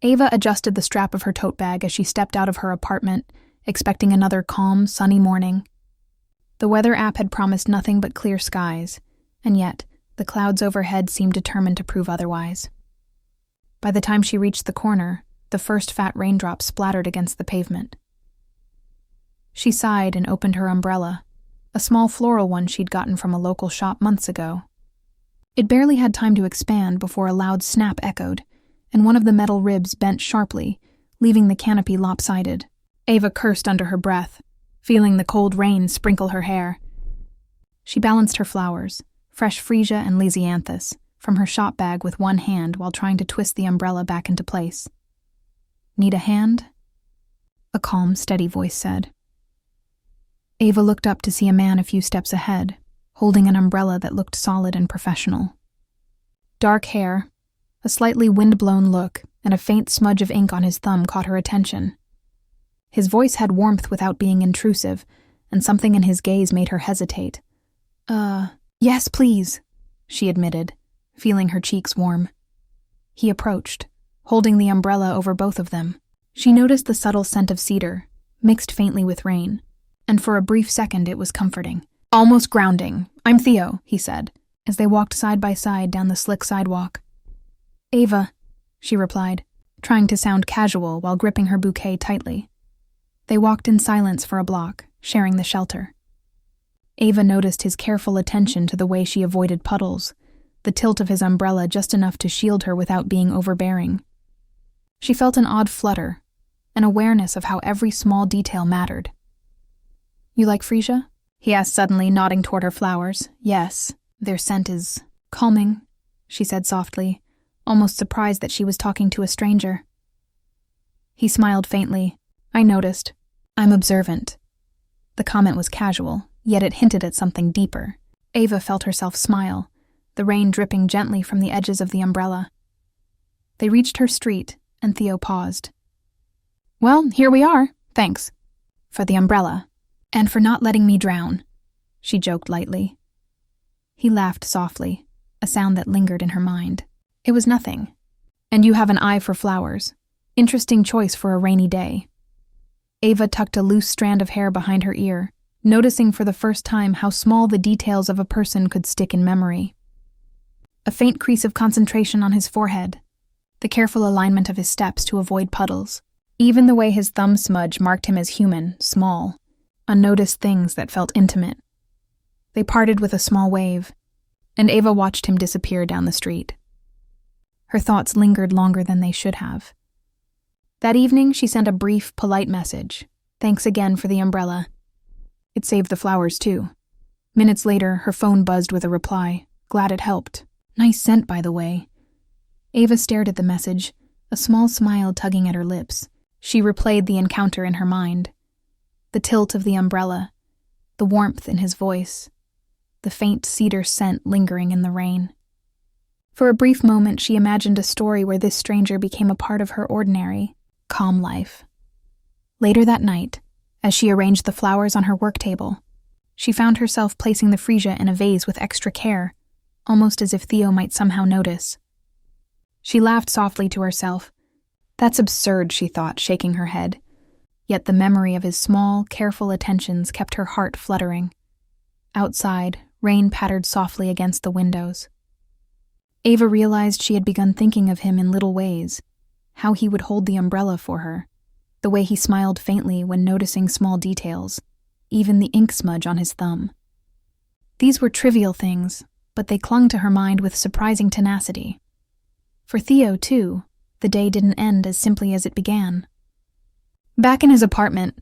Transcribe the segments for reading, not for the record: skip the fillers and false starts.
Ava adjusted the strap of her tote bag as she stepped out of her apartment, expecting another calm, sunny morning. The weather app had promised nothing but clear skies, and yet the clouds overhead seemed determined to prove otherwise. By the time she reached the corner, the first fat raindrop splattered against the pavement. She sighed and opened her umbrella, a small floral one she'd gotten from a local shop months ago. It barely had time to expand before a loud snap echoed, and one of the metal ribs bent sharply, leaving the canopy lopsided. Ava cursed under her breath, feeling the cold rain sprinkle her hair. She balanced her flowers, fresh freesia and lisianthus, from her shop bag with one hand while trying to twist the umbrella back into place. "Need a hand?" a calm, steady voice said. Ava looked up to see a man a few steps ahead, holding an umbrella that looked solid and professional. Dark hair, a slightly wind-blown look, and a faint smudge of ink on his thumb caught her attention. His voice had warmth without being intrusive, and something in his gaze made her hesitate. Yes, please," she admitted, feeling her cheeks warm. He approached, holding the umbrella over both of them. She noticed the subtle scent of cedar, mixed faintly with rain, and for a brief second it was comforting. "Almost grounding. I'm Theo," he said, as they walked side by side down the slick sidewalk. "Ava," she replied, trying to sound casual while gripping her bouquet tightly. They walked in silence for a block, sharing the shelter. Ava noticed his careful attention to the way she avoided puddles, the tilt of his umbrella just enough to shield her without being overbearing. She felt an odd flutter, an awareness of how every small detail mattered. "You like freesia?" he asked suddenly, nodding toward her flowers. "Yes, their scent is calming," she said softly, almost surprised that she was talking to a stranger. He smiled faintly. "I noticed. I'm observant." The comment was casual, yet it hinted at something deeper. Ava felt herself smile, the rain dripping gently from the edges of the umbrella. They reached her street, and Theo paused. "Well, here we are. Thanks. For the umbrella. And for not letting me drown," she joked lightly. He laughed softly, a sound that lingered in her mind. "It was nothing. And you have an eye for flowers. Interesting choice for a rainy day." Ava tucked a loose strand of hair behind her ear, noticing for the first time how small the details of a person could stick in memory. A faint crease of concentration on his forehead, the careful alignment of his steps to avoid puddles, even the way his thumb smudge marked him as human, small, unnoticed things that felt intimate. They parted with a small wave, and Ava watched him disappear down the street. Her thoughts lingered longer than they should have. That evening, she sent a brief, polite message. "Thanks again for the umbrella." It saved the flowers, too. Minutes later, her phone buzzed with a reply. "Glad it helped. Nice scent, by the way." Ava stared at the message, a small smile tugging at her lips. She replayed the encounter in her mind. The tilt of the umbrella, the warmth in his voice, the faint cedar scent lingering in the rain. For a brief moment, she imagined a story where this stranger became a part of her ordinary, calm life. Later that night, as she arranged the flowers on her work table, she found herself placing the freesia in a vase with extra care, almost as if Theo might somehow notice. She laughed softly to herself. That's absurd, she thought, shaking her head. Yet the memory of his small, careful attentions kept her heart fluttering. Outside, rain pattered softly against the windows. Ava realized she had begun thinking of him in little ways, how he would hold the umbrella for her, the way he smiled faintly when noticing small details, even the ink smudge on his thumb. These were trivial things, but they clung to her mind with surprising tenacity. For Theo, too, the day didn't end as simply as it began. Back in his apartment,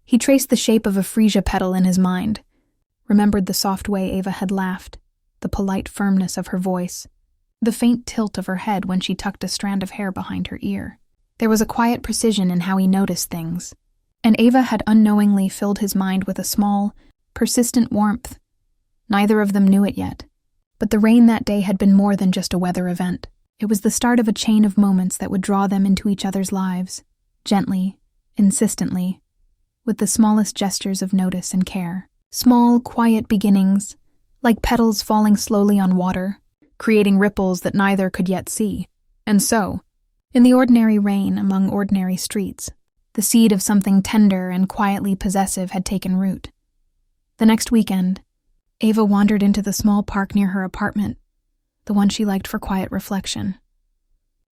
he traced the shape of a freesia petal in his mind, remembered the soft way Ava had laughed, the polite firmness of her voice, the faint tilt of her head when she tucked a strand of hair behind her ear. There was a quiet precision in how he noticed things, and Ava had unknowingly filled his mind with a small, persistent warmth. Neither of them knew it yet, but the rain that day had been more than just a weather event. It was the start of a chain of moments that would draw them into each other's lives, gently, insistently, with the smallest gestures of notice and care. Small, quiet beginnings, like petals falling slowly on water, creating ripples that neither could yet see. And so, In the ordinary rain among ordinary streets, the seed of something tender and quietly possessive had taken root. The next weekend, Ava wandered into the small park near her apartment, the one she liked for quiet reflection.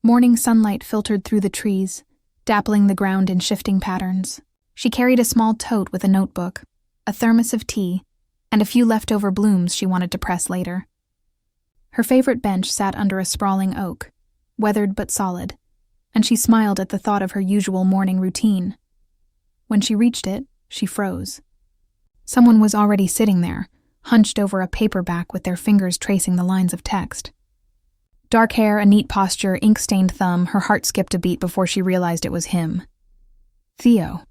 Morning sunlight filtered through the trees, dappling the ground in shifting patterns. She carried a small tote with a notebook, a thermos of tea, and a few leftover blooms she wanted to press later. Her favorite bench sat under a sprawling oak, weathered but solid, and she smiled at the thought of her usual morning routine. When she reached it, she froze. Someone was already sitting there, hunched over a paperback with their fingers tracing the lines of text. Dark hair, a neat posture, ink-stained thumb, her heart skipped a beat before she realized it was him. Theo.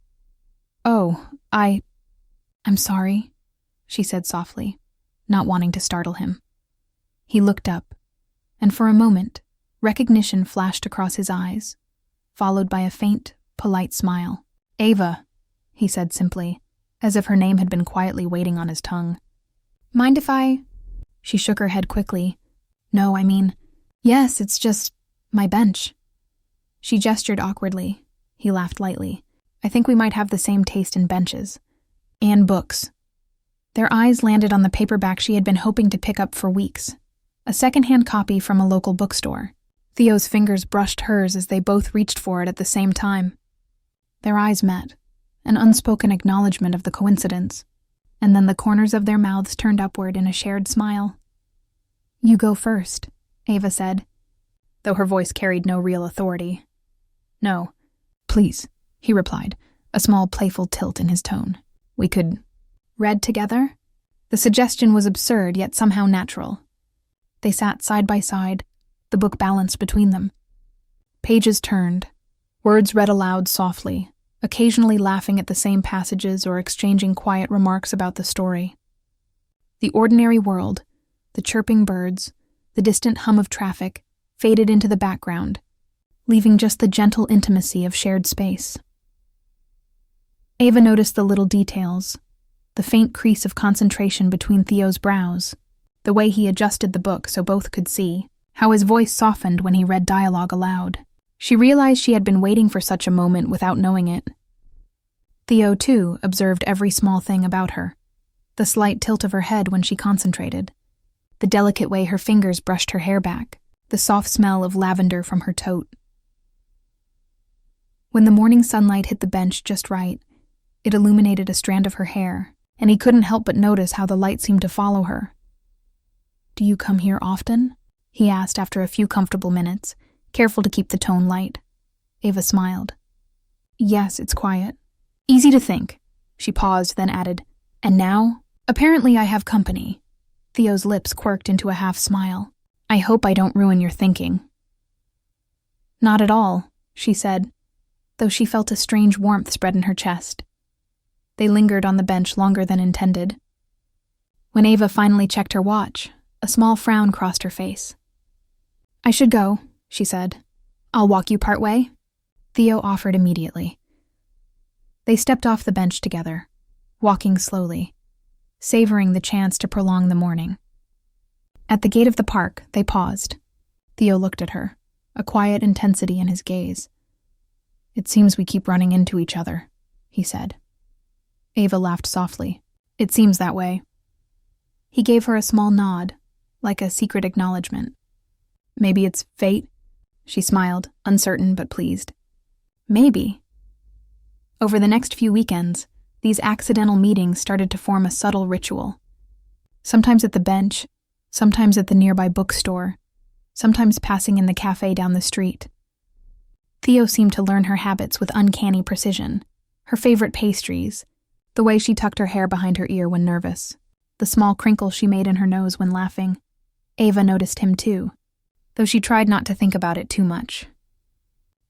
"Oh, I'm sorry," she said softly, not wanting to startle him. He looked up, and for a moment, recognition flashed across his eyes, followed by a faint, polite smile. "Ava," he said simply, as if her name had been quietly waiting on his tongue. "Mind if I—" She shook her head quickly. "No, yes, it's just my bench." She gestured awkwardly. He laughed lightly. "I think we might have the same taste in benches. And books." Their eyes landed on the paperback she had been hoping to pick up for weeks, a second-hand copy from a local bookstore. Theo's fingers brushed hers as they both reached for it at the same time. Their eyes met, an unspoken acknowledgement of the coincidence, and then the corners of their mouths turned upward in a shared smile. "You go first," Ava said, though her voice carried no real authority. "No, please," he replied, a small playful tilt in his tone. "We could read together?" The suggestion was absurd, yet somehow natural. They sat side by side, the book balanced between them. Pages turned, words read aloud softly, occasionally laughing at the same passages or exchanging quiet remarks about the story. The ordinary world, the chirping birds, the distant hum of traffic, faded into the background, leaving just the gentle intimacy of shared space. Ava noticed the little details, the faint crease of concentration between Theo's brows, the way he adjusted the book so both could see, how his voice softened when he read dialogue aloud. She realized she had been waiting for such a moment without knowing it. Theo, too, observed every small thing about her, the slight tilt of her head when she concentrated, the delicate way her fingers brushed her hair back, the soft smell of lavender from her tote. When the morning sunlight hit the bench just right, it illuminated a strand of her hair, and he couldn't help but notice how the light seemed to follow her. "Do you come here often?" he asked after a few comfortable minutes, careful to keep the tone light. Ava smiled. "Yes, it's quiet. Easy to think." She paused, then added, "And now? Apparently I have company." Theo's lips quirked into a half-smile. "I hope I don't ruin your thinking." "Not at all," she said, though she felt a strange warmth spread in her chest. They lingered on the bench longer than intended. When Ava finally checked her watch, a small frown crossed her face. "I should go," she said. "I'll walk you part way." Theo offered immediately. They stepped off the bench together, walking slowly, savoring the chance to prolong the morning. At the gate of the park, they paused. Theo looked at her, a quiet intensity in his gaze. "It seems we keep running into each other," he said. Ava laughed softly. "It seems that way." He gave her a small nod, like a secret acknowledgement. "Maybe it's fate?" She smiled, uncertain but pleased. "Maybe." Over the next few weekends, these accidental meetings started to form a subtle ritual. Sometimes at the bench, sometimes at the nearby bookstore, sometimes passing in the cafe down the street. Theo seemed to learn her habits with uncanny precision. Her favorite pastries, the way she tucked her hair behind her ear when nervous, the small crinkle she made in her nose when laughing. Ava noticed him too, though she tried not to think about it too much.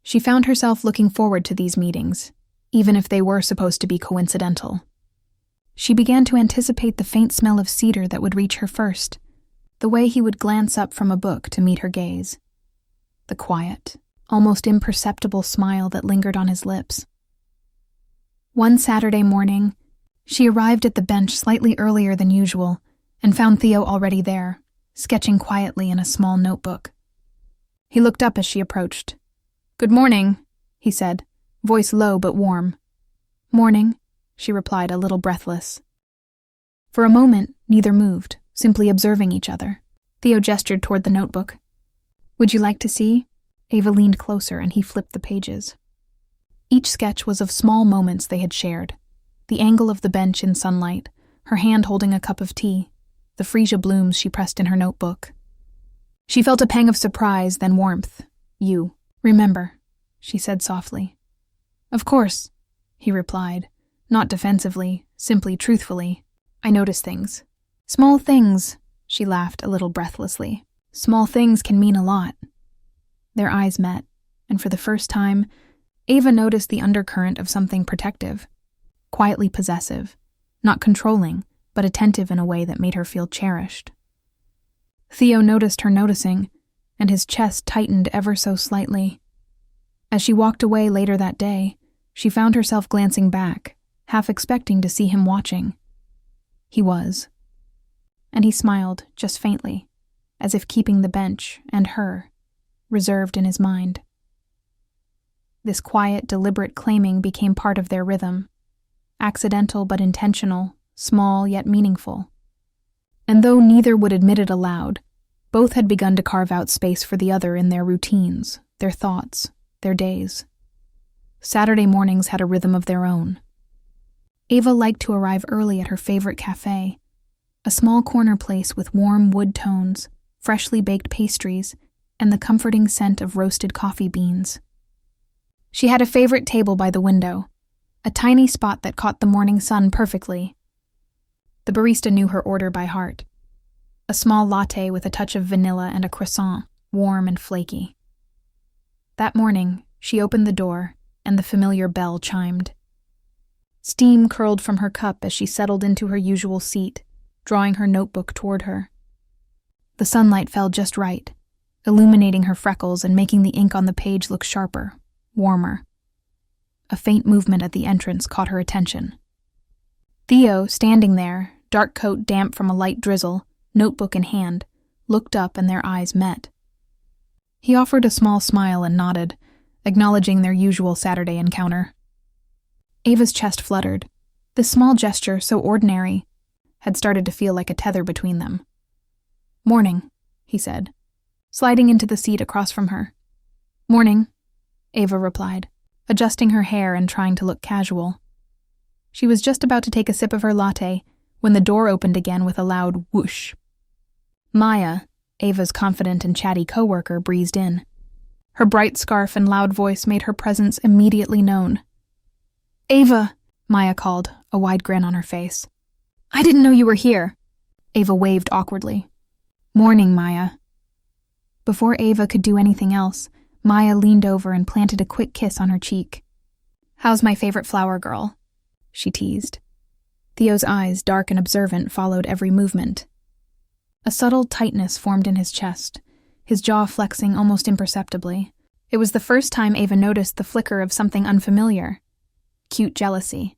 She found herself looking forward to these meetings, even if they were supposed to be coincidental. She began to anticipate the faint smell of cedar that would reach her first, the way he would glance up from a book to meet her gaze, the quiet, almost imperceptible smile that lingered on his lips. One Saturday morning, she arrived at the bench slightly earlier than usual and found Theo already there, sketching quietly in a small notebook. He looked up as she approached, "Good morning," he said, voice low but warm. "Morning," she replied, a little breathless. For a moment, neither moved, simply observing each other. Theo gestured toward the notebook. "Would you like to see?" Ava leaned closer and he flipped the pages. Each sketch was of small moments they had shared. The angle of the bench in sunlight, her hand holding a cup of tea, the freesia blooms she pressed in her notebook. She felt a pang of surprise, then warmth. "You remember," she said softly. "Of course," he replied, not defensively, simply truthfully. "I notice things." "Small things," she laughed a little breathlessly. "Small things can mean a lot." Their eyes met, and for the first time, Ava noticed the undercurrent of something protective, quietly possessive, not controlling, but attentive in a way that made her feel cherished. Theo noticed her noticing, and his chest tightened ever so slightly. As she walked away later that day, she found herself glancing back, half expecting to see him watching. He was. And he smiled, just faintly, as if keeping the bench, and her, reserved in his mind. This quiet, deliberate claiming became part of their rhythm, accidental but intentional, small yet meaningful. And though neither would admit it aloud, both had begun to carve out space for the other in their routines, their thoughts, their days. Saturday mornings had a rhythm of their own. Ava liked to arrive early at her favorite cafe, a small corner place with warm wood tones, freshly baked pastries, and the comforting scent of roasted coffee beans. She had a favorite table by the window, a tiny spot that caught the morning sun perfectly. The barista knew her order by heart. A small latte with a touch of vanilla and a croissant, warm and flaky. That morning, she opened the door, and the familiar bell chimed. Steam curled from her cup as she settled into her usual seat, drawing her notebook toward her. The sunlight fell just right, illuminating her freckles and making the ink on the page look sharper, warmer. A faint movement at the entrance caught her attention. Theo, standing there, dark coat damp from a light drizzle, notebook in hand, looked up and their eyes met. He offered a small smile and nodded, acknowledging their usual Saturday encounter. Ava's chest fluttered. This small gesture, so ordinary, had started to feel like a tether between them. "Morning," he said, sliding into the seat across from her. "Morning," Ava replied, adjusting her hair and trying to look casual. She was just about to take a sip of her latte when the door opened again with a loud whoosh. Maya, Ava's confident and chatty coworker, breezed in. Her bright scarf and loud voice made her presence immediately known. "Ava," Maya called, a wide grin on her face. "I didn't know you were here." Ava waved awkwardly. "Morning, Maya." Before Ava could do anything else, Maya leaned over and planted a quick kiss on her cheek. "How's my favorite flower girl?" she teased. Theo's eyes, dark and observant, followed every movement. A subtle tightness formed in his chest, his jaw flexing almost imperceptibly. It was the first time Ava noticed the flicker of something unfamiliar. Cute jealousy.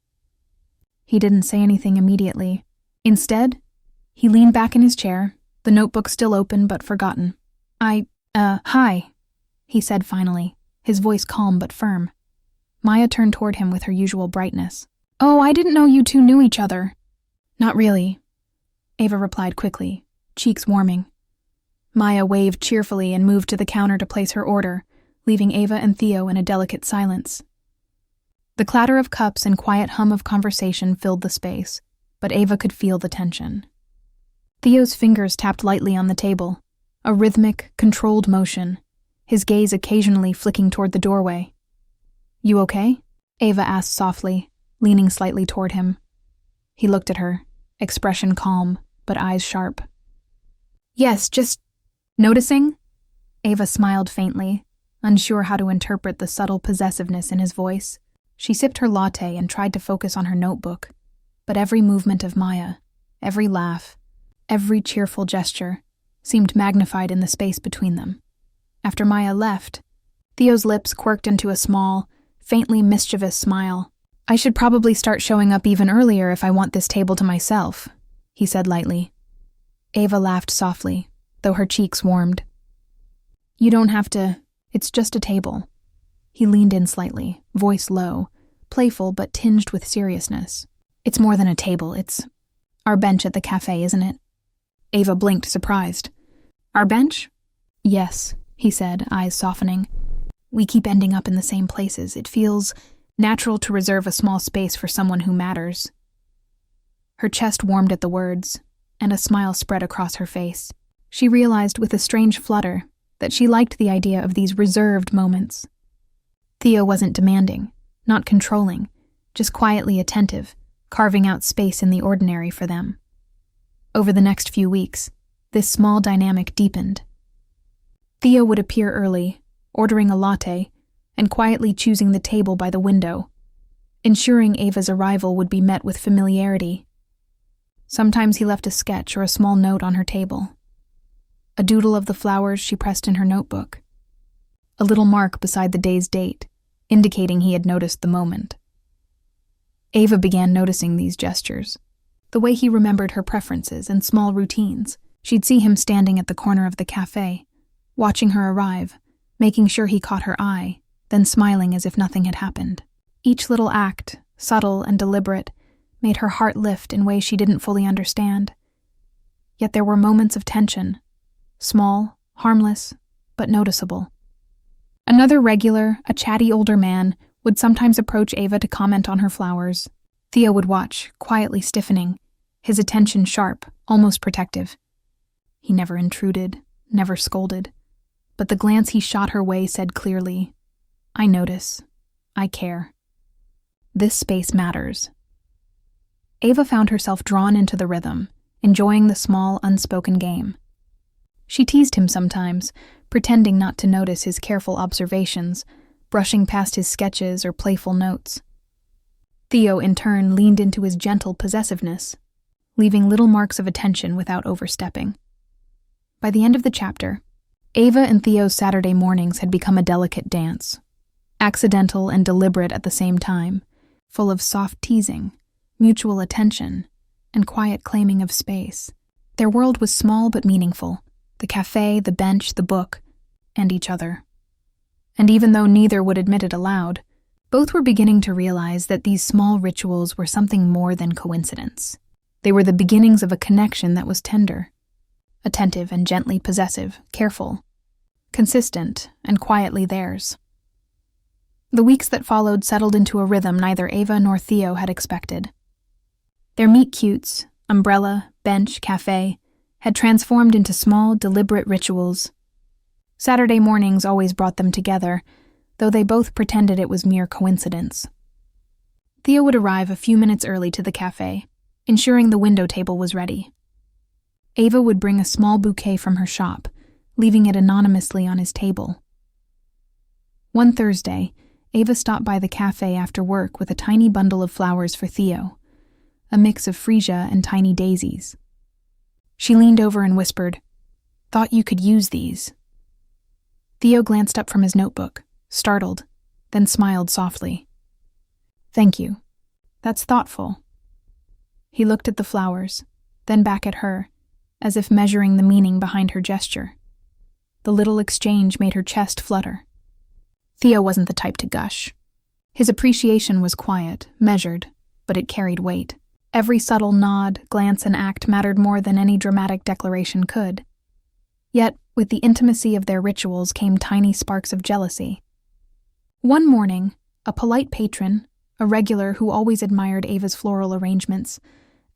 He didn't say anything immediately. Instead, he leaned back in his chair, the notebook still open but forgotten. Hi, he said finally, his voice calm but firm. Maya turned toward him with her usual brightness. "Oh, I didn't know you two knew each other." "Not really," Ava replied quickly, cheeks warming. Maya waved cheerfully and moved to the counter to place her order, leaving Ava and Theo in a delicate silence. The clatter of cups and quiet hum of conversation filled the space, but Ava could feel the tension. Theo's fingers tapped lightly on the table, a rhythmic, controlled motion, his gaze occasionally flicking toward the doorway. "You okay?" Ava asked softly, leaning slightly toward him. He looked at her, expression calm, but eyes sharp. "Yes, just noticing?" Ava smiled faintly, unsure how to interpret the subtle possessiveness in his voice. She sipped her latte and tried to focus on her notebook, but every movement of Maya, every laugh, every cheerful gesture, seemed magnified in the space between them. After Maya left, Theo's lips quirked into a small, faintly mischievous smile. "I should probably start showing up even earlier if I want this table to myself," he said lightly. Ava laughed softly, though her cheeks warmed. "You don't have to. It's just a table." He leaned in slightly, voice low, playful but tinged with seriousness. It's more than a table, it's our bench at the cafe, isn't it? Ava blinked, surprised. Our bench? Yes, he said, eyes softening. We keep ending up in the same places. It feels natural to reserve a small space for someone who matters. Her chest warmed at the words, and a smile spread across her face. She realized with a strange flutter that she liked the idea of these reserved moments. Theo wasn't demanding, not controlling, just quietly attentive, carving out space in the ordinary for them. Over the next few weeks, this small dynamic deepened. Theo would appear early, ordering a latte, and quietly choosing the table by the window, ensuring Ava's arrival would be met with familiarity. Sometimes he left a sketch or a small note on her table. A doodle of the flowers she pressed in her notebook. A little mark beside the day's date, indicating he had noticed the moment. Ava began noticing these gestures, the way he remembered her preferences and small routines. She'd see him standing at the corner of the cafe, watching her arrive, making sure he caught her eye, then smiling as if nothing had happened. Each little act, subtle and deliberate, made her heart lift in ways she didn't fully understand. Yet there were moments of tension, small, harmless, but noticeable. Another regular, a chatty older man, would sometimes approach Ava to comment on her flowers. Theo would watch, quietly stiffening, his attention sharp, almost protective. He never intruded, never scolded, but the glance he shot her way said clearly, I notice. I care. This space matters. Ava found herself drawn into the rhythm, enjoying the small, unspoken game. She teased him sometimes, pretending not to notice his careful observations, brushing past his sketches or playful notes. Theo, in turn, leaned into his gentle possessiveness, leaving little marks of attention without overstepping. By the end of the chapter, Ava and Theo's Saturday mornings had become a delicate dance, accidental and deliberate at the same time, full of soft teasing, mutual attention, and quiet claiming of space. Their world was small but meaningful, the cafe, the bench, the book, and each other. And even though neither would admit it aloud, both were beginning to realize that these small rituals were something more than coincidence. They were the beginnings of a connection that was tender, attentive and gently possessive, careful, consistent, and quietly theirs. The weeks that followed settled into a rhythm neither Ava nor Theo had expected. Their meet-cutes, umbrella, bench, cafe, had transformed into small, deliberate rituals. Saturday mornings always brought them together, though they both pretended it was mere coincidence. Theo would arrive a few minutes early to the cafe, ensuring the window table was ready. Ava would bring a small bouquet from her shop, leaving it anonymously on his table. One Thursday, Ava stopped by the cafe after work with a tiny bundle of flowers for Theo, a mix of freesia and tiny daisies. She leaned over and whispered, "Thought you could use these." Theo glanced up from his notebook, startled, then smiled softly. "Thank you. That's thoughtful." He looked at the flowers, then back at her, as if measuring the meaning behind her gesture. The little exchange made her chest flutter. Theo wasn't the type to gush. His appreciation was quiet, measured, but it carried weight. Every subtle nod, glance, and act mattered more than any dramatic declaration could. Yet, with the intimacy of their rituals came tiny sparks of jealousy. One morning, a polite patron, a regular who always admired Ava's floral arrangements,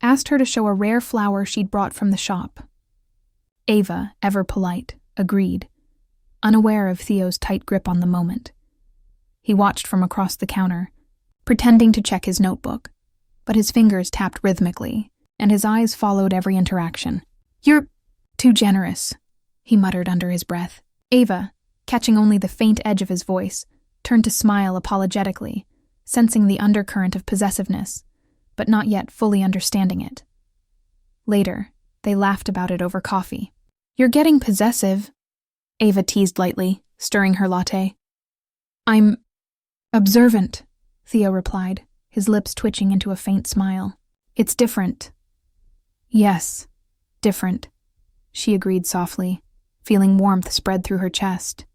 asked her to show a rare flower she'd brought from the shop. Ava, ever polite, agreed, unaware of Theo's tight grip on the moment. He watched from across the counter, pretending to check his notebook, but his fingers tapped rhythmically, and his eyes followed every interaction. "You're too generous," he muttered under his breath. Ava, catching only the faint edge of his voice, turned to smile apologetically, sensing the undercurrent of possessiveness, but not yet fully understanding it. Later, they laughed about it over coffee. "You're getting possessive," Ava teased lightly, stirring her latte. "I'm observant," Theo replied, his lips twitching into a faint smile. "It's different." "Yes, different," she agreed softly, feeling warmth spread through her chest.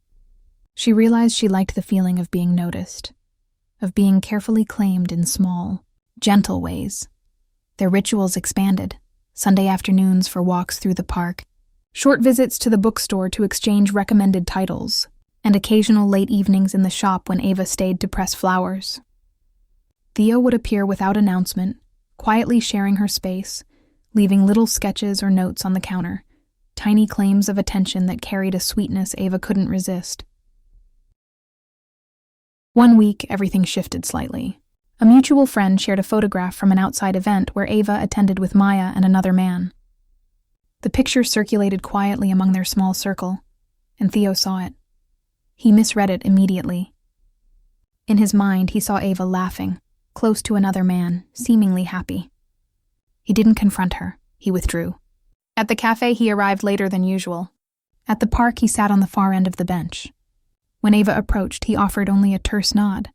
She realized she liked the feeling of being noticed, of being carefully claimed in small, gentle ways. Their rituals expanded, Sunday afternoons for walks through the park, short visits to the bookstore to exchange recommended titles, and occasional late evenings in the shop when Ava stayed to press flowers. Theo would appear without announcement, quietly sharing her space, leaving little sketches or notes on the counter, tiny claims of attention that carried a sweetness Ava couldn't resist. One week, everything shifted slightly. A mutual friend shared a photograph from an outside event where Ava attended with Maya and another man. The picture circulated quietly among their small circle, and Theo saw it. He misread it immediately. In his mind, he saw Ava laughing, close to another man, seemingly happy. He didn't confront her. He withdrew. At the cafe, he arrived later than usual. At the park, he sat on the far end of the bench. When Ava approached, he offered only a terse nod.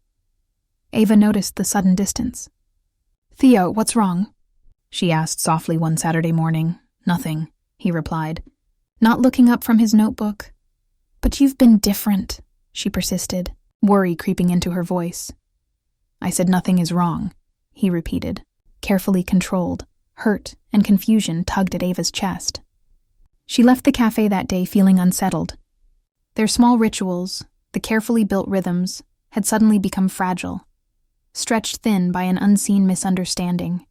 Ava noticed the sudden distance. "Theo, what's wrong?" she asked softly one Saturday morning. "Nothing," he replied, not looking up from his notebook. "But you've been different," she persisted, worry creeping into her voice. "I said nothing is wrong," he repeated, carefully controlled. Hurt and confusion tugged at Ava's chest. She left the cafe that day feeling unsettled. Their small rituals, the carefully built rhythms, had suddenly become fragile, stretched thin by an unseen misunderstanding.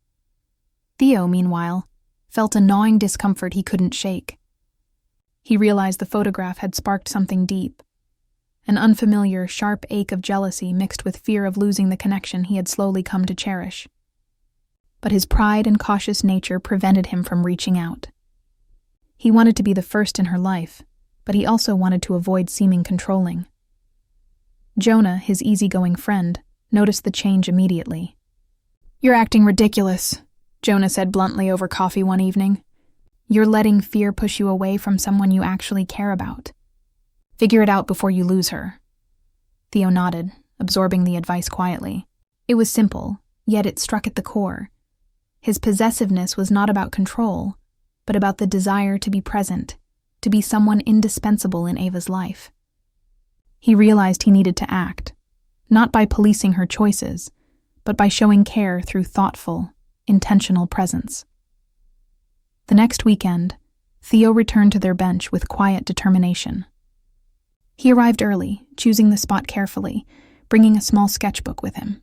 Theo, meanwhile, felt a gnawing discomfort he couldn't shake. He realized the photograph had sparked something deep, an unfamiliar, sharp ache of jealousy mixed with fear of losing the connection he had slowly come to cherish. But his pride and cautious nature prevented him from reaching out. He wanted to be the first in her life, but he also wanted to avoid seeming controlling. Jonah, his easygoing friend, noticed the change immediately. "You're acting ridiculous," Jonah said bluntly over coffee one evening. "You're letting fear push you away from someone you actually care about. Figure it out before you lose her." Theo nodded, absorbing the advice quietly. It was simple, yet it struck at the core. His possessiveness was not about control, but about the desire to be present, to be someone indispensable in Ava's life. He realized he needed to act, not by policing her choices, but by showing care through thoughtful, intentional presence. The next weekend, Theo returned to their bench with quiet determination. He arrived early, choosing the spot carefully, bringing a small sketchbook with him.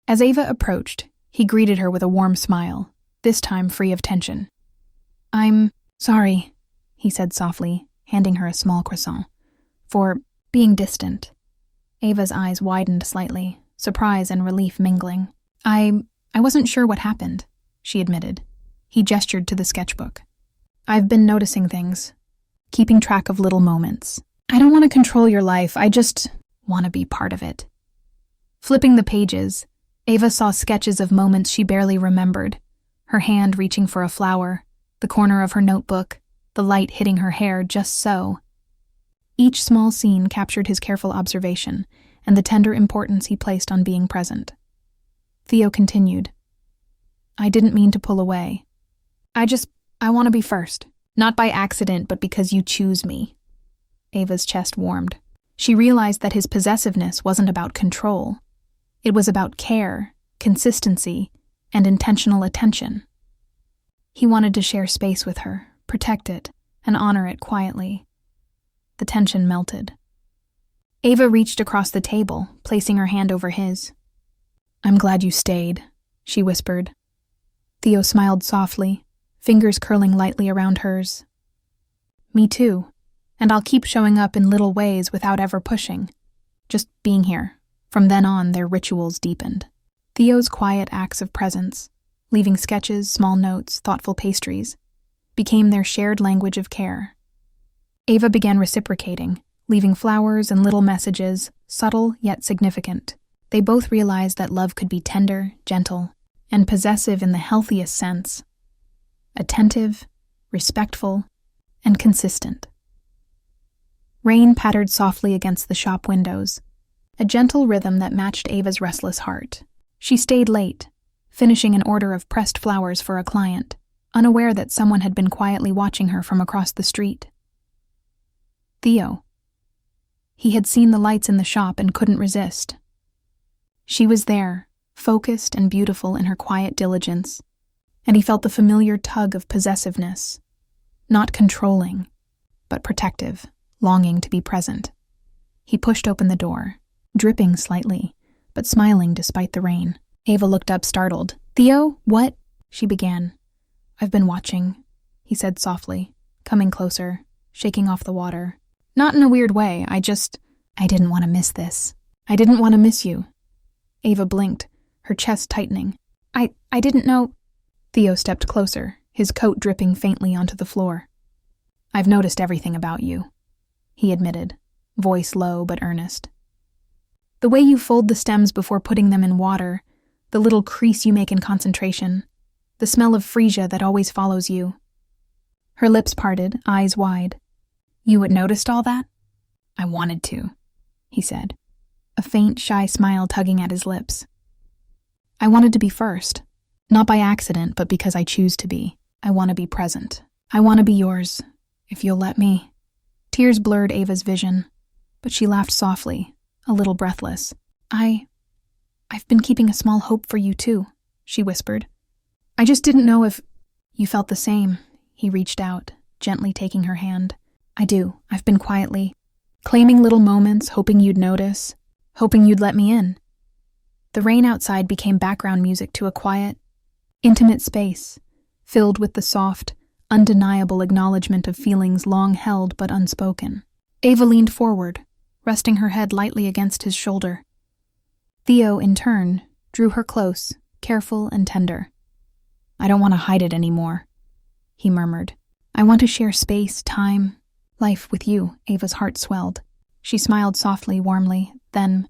As Ava approached, he greeted her with a warm smile, this time free of tension. "I'm sorry," he said softly, handing her a small croissant, "for being distant." Ava's eyes widened slightly, surprise and relief mingling. I wasn't sure what happened," she admitted. He gestured to the sketchbook. "I've been noticing things, keeping track of little moments. I don't want to control your life, I just want to be part of it." Flipping the pages, Ava saw sketches of moments she barely remembered, her hand reaching for a flower, the corner of her notebook, the light hitting her hair just so. Each small scene captured his careful observation and the tender importance he placed on being present. Theo continued, "I didn't mean to pull away. I want to be first, not by accident, but because you choose me." Ava's chest warmed. She realized that his possessiveness wasn't about control. It was about care, consistency, and intentional attention. He wanted to share space with her, protect it, and honor it quietly. The tension melted. Ava reached across the table, placing her hand over his. "I'm glad you stayed," she whispered. Theo smiled softly, fingers curling lightly around hers. "Me too, and I'll keep showing up in little ways without ever pushing. Just being here." From then on, their rituals deepened. Theo's quiet acts of presence, leaving sketches, small notes, thoughtful pastries, became their shared language of care. Ava began reciprocating, leaving flowers and little messages, subtle yet significant. They both realized that love could be tender, gentle, and possessive in the healthiest sense. Attentive, respectful, and consistent. Rain pattered softly against the shop windows, a gentle rhythm that matched Ava's restless heart. She stayed late, finishing an order of pressed flowers for a client, unaware that someone had been quietly watching her from across the street. "Theo." He had seen the lights in the shop and couldn't resist. She was there, focused and beautiful in her quiet diligence, and he felt the familiar tug of possessiveness, not controlling, but protective, longing to be present. He pushed open the door, dripping slightly, but smiling despite the rain. Ava looked up startled. "Theo, what?" she began. "I've been watching," he said softly, coming closer, shaking off the water. "Not in a weird way, I didn't want to miss this. I didn't want to miss you." Ava blinked, her chest tightening. I didn't know." Theo stepped closer, his coat dripping faintly onto the floor. "I've noticed everything about you," he admitted, voice low but earnest. "The way you fold the stems before putting them in water, the little crease you make in concentration, the smell of freesia that always follows you." Her lips parted, eyes wide. "You had noticed all that?" "I wanted to," he said, a faint, shy smile tugging at his lips. "I wanted to be first, not by accident, but because I choose to be. I want to be present. I want to be yours, if you'll let me." Tears blurred Ava's vision, but she laughed softly, a little breathless. I've been keeping a small hope for you too," she whispered. "I just didn't know if you felt the same." He reached out, gently taking her hand. "I do. I've been quietly claiming little moments, hoping you'd notice, hoping you'd let me in." The rain outside became background music to a quiet, intimate space, filled with the soft, undeniable acknowledgement of feelings long held but unspoken. Ava leaned forward, resting her head lightly against his shoulder. Theo, in turn, drew her close, careful and tender. "I don't want to hide it anymore," he murmured. "I want to share space, time, life with you." Ava's heart swelled. She smiled softly, warmly. Then,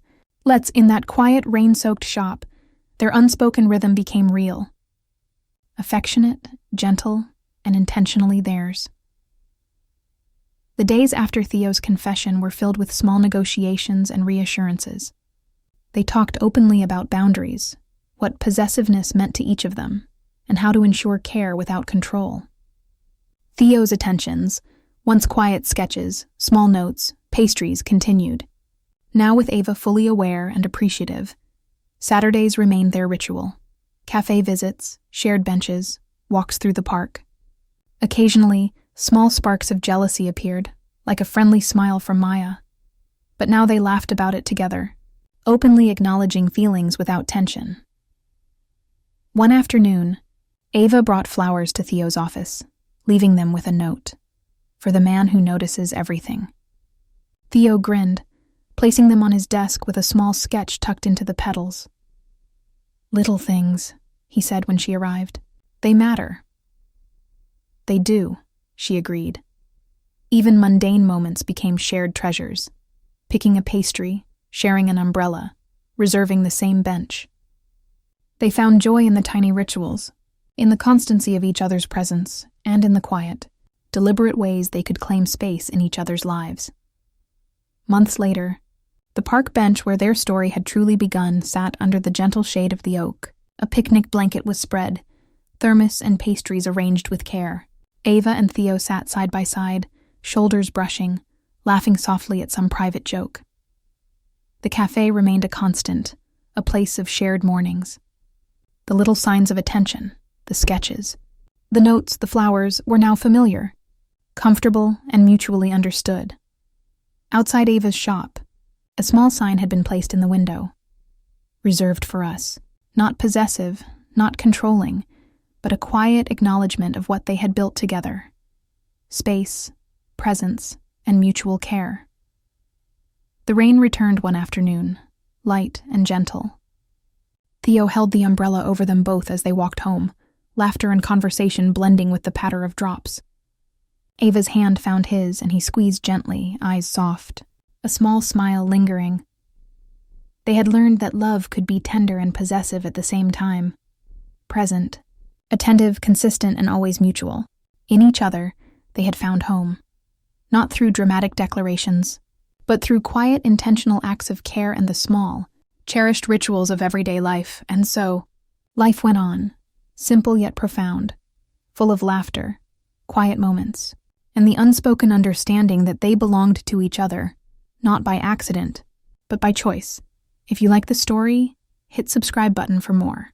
in that quiet, rain-soaked shop, their unspoken rhythm became real. Affectionate, gentle, and intentionally theirs. The days after Theo's confession were filled with small negotiations and reassurances. They talked openly about boundaries, what possessiveness meant to each of them, and how to ensure care without control. Theo's attentions, once quiet sketches, small notes, pastries, continued. Now with Ava fully aware and appreciative, Saturdays remained their ritual. Cafe visits, shared benches, walks through the park. Occasionally, small sparks of jealousy appeared, like a friendly smile from Maya. But now they laughed about it together, openly acknowledging feelings without tension. One afternoon, Ava brought flowers to Theo's office, leaving them with a note, "For the man who notices everything." Theo grinned, placing them on his desk with a small sketch tucked into the petals. "Little things," he said when she arrived. "They matter." "They do," she agreed. Even mundane moments became shared treasures. Picking a pastry, sharing an umbrella, reserving the same bench. They found joy in the tiny rituals, in the constancy of each other's presence, and in the quiet, deliberate ways they could claim space in each other's lives. Months later, the park bench where their story had truly begun sat under the gentle shade of the oak. A picnic blanket was spread, thermos and pastries arranged with care. Ava and Theo sat side by side, shoulders brushing, laughing softly at some private joke. The cafe remained a constant, a place of shared mornings. The little signs of attention, the sketches, the notes, the flowers, were now familiar, comfortable and mutually understood. Outside Ava's shop, a small sign had been placed in the window. "Reserved for us." Not possessive, not controlling, but a quiet acknowledgement of what they had built together. Space, presence, and mutual care. The rain returned one afternoon, light and gentle. Theo held the umbrella over them both as they walked home, laughter and conversation blending with the patter of drops. Ava's hand found his, and he squeezed gently, eyes soft, a small smile lingering. They had learned that love could be tender and possessive at the same time. Present, attentive, consistent, and always mutual. In each other, they had found home. Not through dramatic declarations, but through quiet, intentional acts of care and the small, cherished rituals of everyday life. And so, life went on, simple yet profound, full of laughter, quiet moments, and the unspoken understanding that they belonged to each other, not by accident, but by choice. If you like the story, hit subscribe button for more.